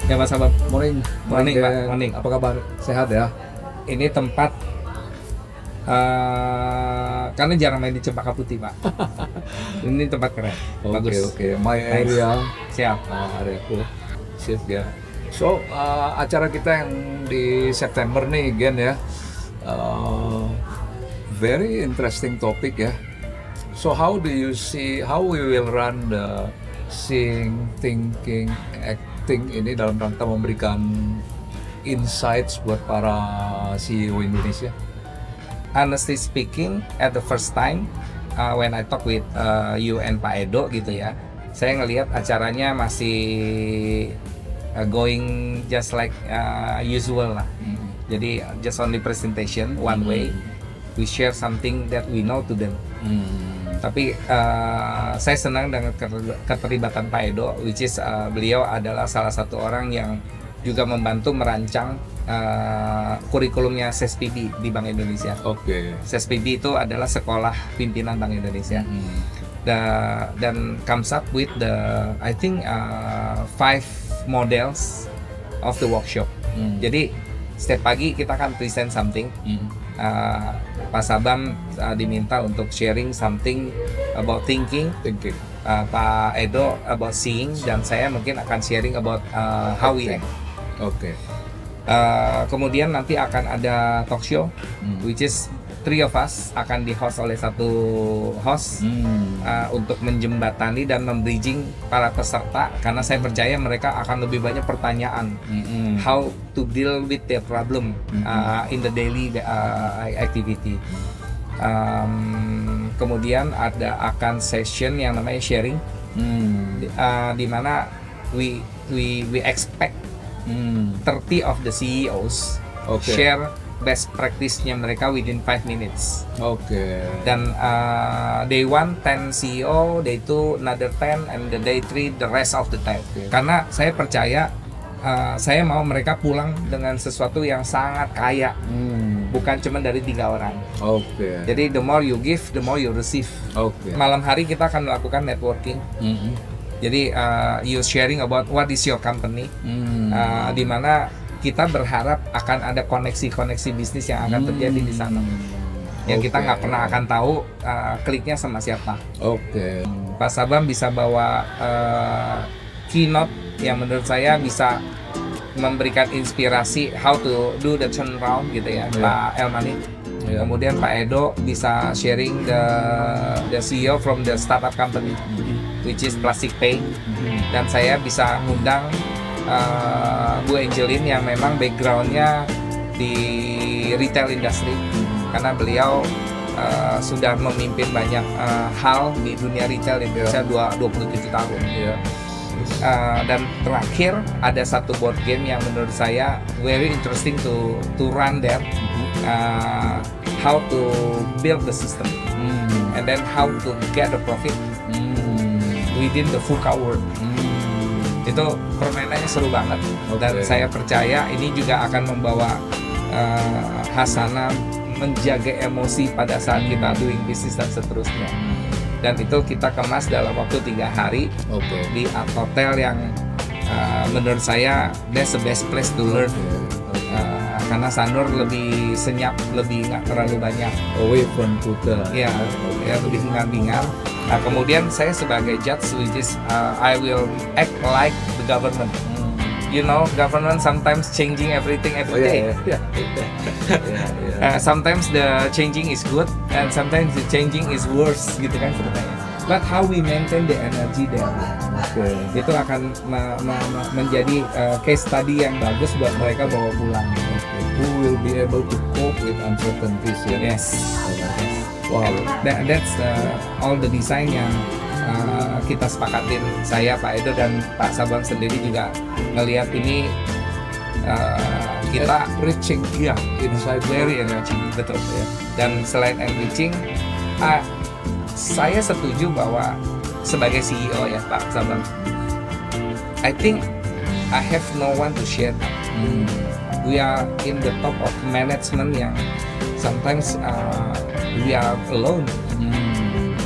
Ya Mas Abang. Morning. Morning, Pak. Ken. Morning. Apa kabar? Sehat ya? Ini tempat karena jarang main di Cempaka Putih, Pak. Ini tempat keren. Bagus. Oke. My Nice. area. Siap. Areaku. Sip ya. So, acara kita yang di September nih, Gen ya. Very interesting topic ya. So, how do you see how we will run the seeing, thinking, acting ini dalam rangka memberikan insights buat para CEO Indonesia? Honestly speaking, at the first time when I talk with you and Pak Edo gitu ya, saya ngelihat acaranya masih going just like usual lah. Jadi just only presentation one way, we share something that we know to them. Tapi saya senang dengan keterlibatan Pak Edo, which is beliau adalah salah satu orang yang juga membantu merancang kurikulumnya SESPB di Bank Indonesia. Oke. SESPB itu adalah Sekolah Pimpinan Bank Indonesia. Dan comes up with the I think 5 models of the workshop. Jadi setiap pagi kita akan present something. Pak Sabam diminta untuk sharing something about thinking. Pak Edo about seeing, dan saya mungkin akan sharing about how we act. Oke. Kemudian nanti akan ada talk show, which is 3 of us akan di-host oleh satu host untuk menjembatani dan membridging para peserta, karena saya percaya mereka akan lebih banyak pertanyaan how to deal with their problem in the daily activity. Kemudian akan session yang namanya sharing, di mana we expect 30 of the CEOs share best practice-nya mereka within 5 minutes. Dan day 1 10 CEO, day 2 another 10, and the day 3 the rest of the 10. Karena saya percaya saya mau mereka pulang dengan sesuatu yang sangat kaya, bukan cuma dari 3 orang. Jadi the more you give, the more you receive. Malam hari kita akan melakukan networking. Jadi you sharing about what is your company, di mana kita berharap akan ada koneksi-koneksi bisnis yang akan terjadi di sana. Yang kita nggak pernah akan tahu kliknya sama siapa. Pak Sabam bisa bawa keynote yang menurut saya bisa memberikan inspirasi how to do the turnaround gitu ya, Pak Elmani. Kemudian Pak Edo bisa sharing the CEO from the startup company, which is Plastic Pay. Dan saya bisa ngundang Bu Angelin yang memang backgroundnya di retail industry, karena beliau sudah memimpin banyak hal di dunia retail di Indonesia 27 tahun. Dan terakhir ada satu board game yang menurut saya very interesting to run there, how to build the system and then how to get the profit within the VUCA world. Itu permainannya seru banget, dan saya percaya ini juga akan membawa hasanah, menjaga emosi pada saat kita doing business dan seterusnya. Dan itu kita kemas dalam waktu 3 hari di art hotel yang menurut saya that's the best place to learn. Karena Sanur lebih senyap, lebih nggak terlalu banyak Away from Kuta. ya lebih hingar-bingar. Nah, kemudian saya sebagai judge, which is I will act like the government. You know, government sometimes changing everything every day. Sometimes the changing is good, and sometimes the changing is worse, gitu kan ceritanya. But how we maintain the energy there, itu akan menjadi case study yang bagus buat mereka bawa pulang. Who will be able to cope with uncertainties? Yes. Wow. That's all the design yang kita sepakatin, saya, Pak Edo, dan Pak Sabam sendiri juga ngelihat ini kita Reaching, inside very enriching, betul ya. Dan selain enriching, saya setuju bahwa sebagai CEO ya Pak Sabam, I think I have no one to share. We are in the top of management yang sometimes we are alone.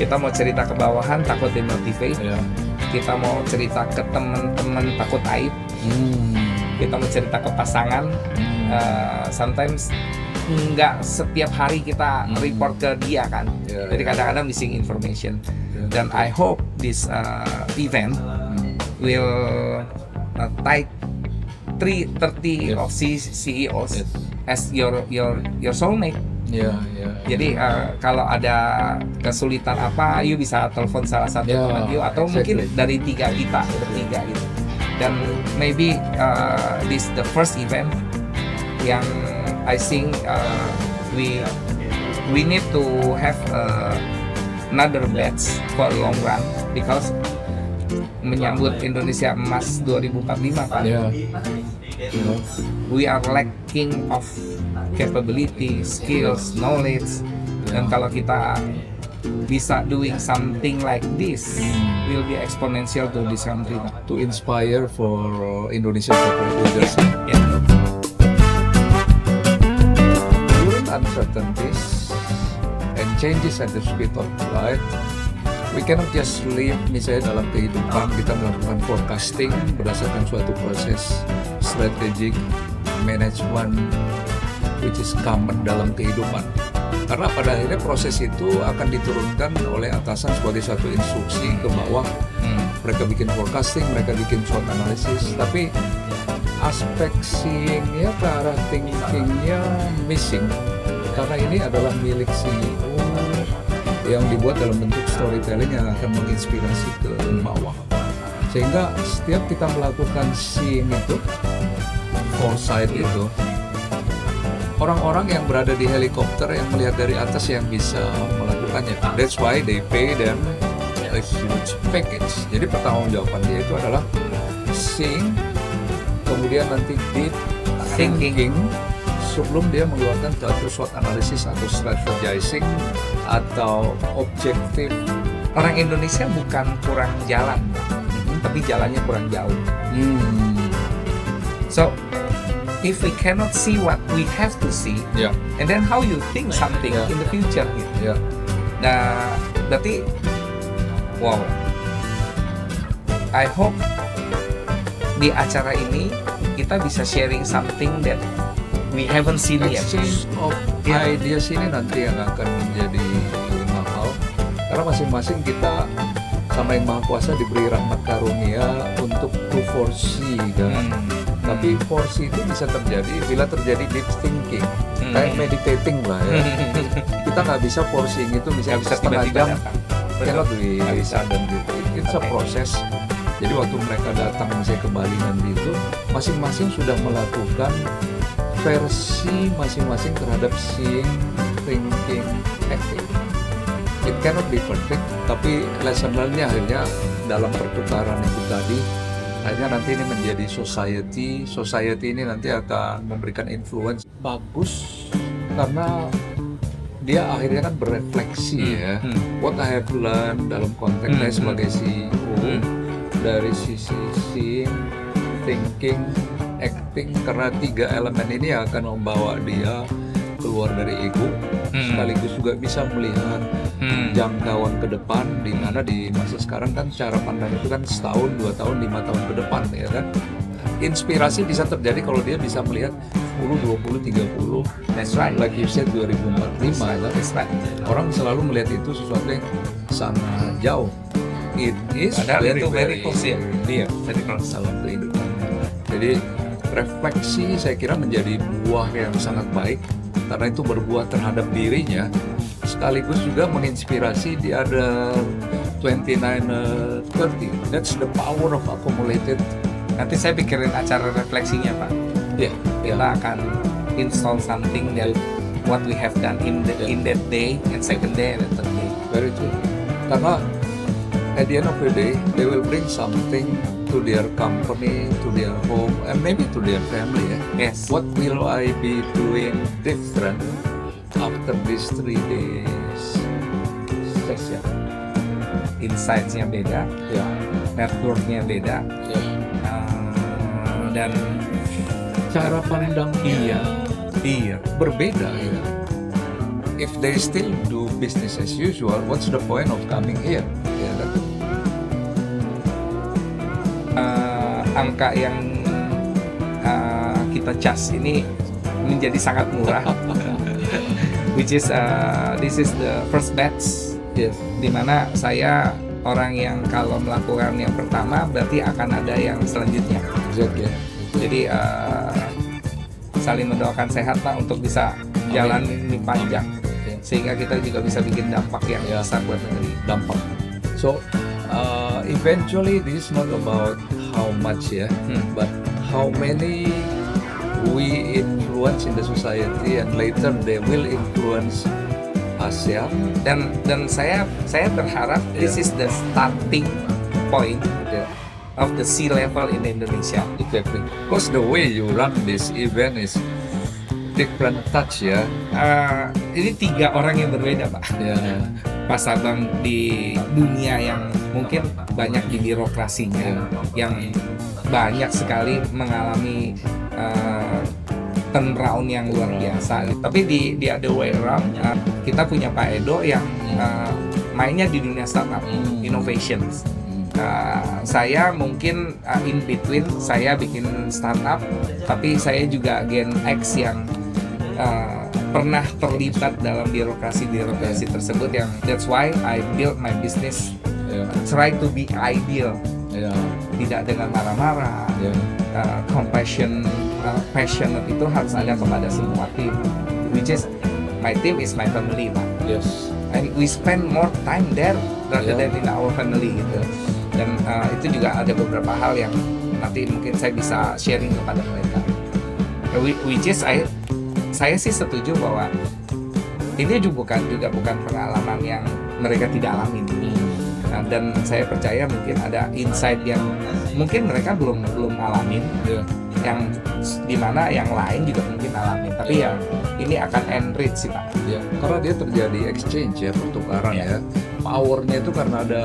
Kita mau cerita ke bawahan takut demotivate, kita mau cerita ke teman-teman takut aib. kita mau cerita ke pasangan, sometimes nggak setiap hari kita report ke dia kan. Jadi kadang-kadang missing information. Dan I hope this event will take 30 of CEOs as your soulmate. Jadi kalau ada kesulitan apa, you bisa telepon salah satu teman you, atau mungkin dari kita bertiga gitu. Dan maybe this the first event yang I think we need to have another batch for long run, because menyambut Indonesia Emas 2045 kan. We are lacking of capability, skills, knowledge. Dan kalau kita bisa doing something like this, will be exponential to this country. To inspire for Indonesian leaders. During uncertainties and changes at the speed of light, we cannot just live, misalnya dalam kehidupan kita melakukan forecasting berdasarkan suatu proses strategic management which is common dalam kehidupan. Karena pada akhirnya proses itu akan diturunkan oleh atasan sebagai satu instruksi ke bawah. Mereka bikin forecasting, mereka bikin SWOT analysis, tapi aspek seeing-nya ke arah thinking-nya missing. Karena ini adalah milik CEO yang dibuat dalam bentuk storytelling yang akan menginspirasi ke bawah. Sehingga setiap kita melakukan seeing itu, foresight itu, orang-orang yang berada di helikopter yang melihat dari atas yang bisa melakukannya. That's why they pay them a huge package. Jadi pertanggungjawaban dia itu adalah seeing, kemudian nanti deep thinking sebelum dia mengeluarkan suatu SWOT analysis atau strategizing atau objektif. Orang Indonesia bukan kurang jalan, tapi jalannya kurang jauh. So if we cannot see what we have to see, and then how you think something in the future gitu. Nah, berarti wow. I hope di acara ini kita bisa sharing something that we haven't seen yet. Exchange of ideas ini nanti yang akan menjadi mahal, karena masing-masing kita sama yang Maha Kuasa diberi rahmat karunia untuk to foresee kan. Tapi foresee itu bisa terjadi bila terjadi deep thinking, kayak meditating lah ya. Kita nggak bisa foreseeing itu bisa setengah jam, cannot be sudden gitu. It's a process. Jadi waktu mereka datang misalnya ke Bali nanti itu, masing-masing sudah melakukan versi masing-masing terhadap seeing, thinking, acting. It cannot be perfect, tapi lesson learn-nya akhirnya dalam pertukaran itu tadi, akhirnya nanti ini menjadi society ini nanti akan memberikan influence bagus, karena dia akhirnya kan berefleksi ya. What I have learned dalam konteks saya sebagai CEO, dari sisi seeing, thinking, acting, karena 3 elemen ini akan membawa dia keluar dari ego, sekaligus juga bisa melihat jangkauan ke depan, di mana di masa sekarang kan cara pandang itu kan setahun, 2 tahun, 5 tahun ke depan ya kan. Inspirasi bisa terjadi kalau dia bisa melihat 10, 20, 30. That's right. Like you said 2045 ya. That's right. Orang selalu melihat itu sesuatu yang sangat jauh. It is very close ya. Iya, very close dalam kehidupan. Jadi refleksi saya kira menjadi buah yang sangat baik, karena itu berbuah terhadap dirinya, sekaligus juga menginspirasi di ada 29-30. That's the power of accumulated. Nanti saya pikirin acara refleksinya Pak. Kita akan install something that what we have done in that day and second day and third day. Very true. Karena at the end of the day, they will bring something to their company, to their home, and maybe to their family. Yes. What will I be doing different after these 3 days session? Insights-nya beda, network-nya beda, dan cara pandang berbeda ya. If they still do business as usual, what's the point of coming here? Ya, kan? Angka yang kita charge ini menjadi sangat murah. Which is this is the first batch. Yes. Dimana saya orang yang kalau melakukan yang pertama berarti akan ada yang selanjutnya. Exactly. Jadi saling mendoakan sehat Pak untuk bisa jalan ini panjang, sehingga kita juga bisa bikin dampak yang besar buat negeri. Dampak. So eventually this is not about how much but how many we influence in the society, and later they will influence Asia. Dan saya berharap this is the starting point of the sea level in Indonesia. Exactly. Because the way you run this event is different touch ini 3 orang yang berbeda Pak. Mas Abang di dunia yang mungkin banyak di birokrasinya, yang banyak sekali mengalami turnaround yang luar biasa. Tapi di other way around, kita punya Pak Edo yang mainnya di dunia startup, innovations. Saya mungkin in between, saya bikin startup, tapi saya juga Gen X yang pernah terlibat dalam birokrasi tersebut, yang that's why I build my business try to be ideal, tidak dengan marah-marah, passionate itu harus ada kepada semua tim, which is my team is my family Pak. Yes. And we spend more time there rather than in our family gitu. Dan itu juga ada beberapa hal yang nanti mungkin saya bisa sharing kepada mereka. Which is saya sih setuju bahwa ini juga bukan pengalaman yang mereka tidak alami. Dan saya percaya mungkin ada insight yang mungkin mereka belum alamin, yang dimana yang lain juga mungkin alamin. Tapi ya ini akan enrich sih Pak. Karena dia terjadi exchange pertukaran Powernya itu karena ada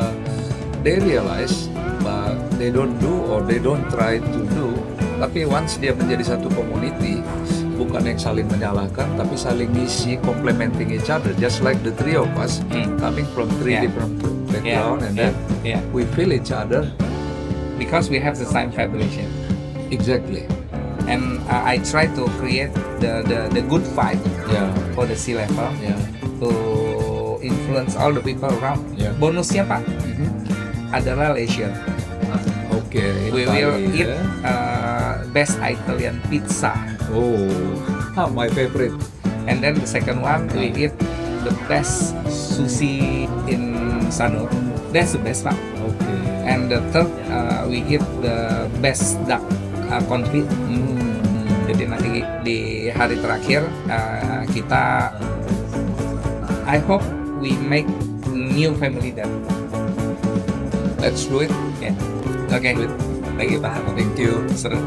they realize but they don't do or they don't try to do. Tapi once dia menjadi satu community, bukan yang saling menyalahkan, tapi saling ngisi, complementing each other, just like the three of us coming from three different background, and then we feel each other because we have the same vibration. Exactly. And I try to create the good vibe for the sea level to influence all the people around. Bonusnya Pak adalah leisure. We will eat best Italian pizza. My favorite. And then the second one, we eat the best sushi in Sanur. That's the best Pak. And the third, we eat the best duck confit. Jadi nanti di hari terakhir kita, I hope we make new family there. Let's do it. Oke. Thank you Pak. Thank you. Seru.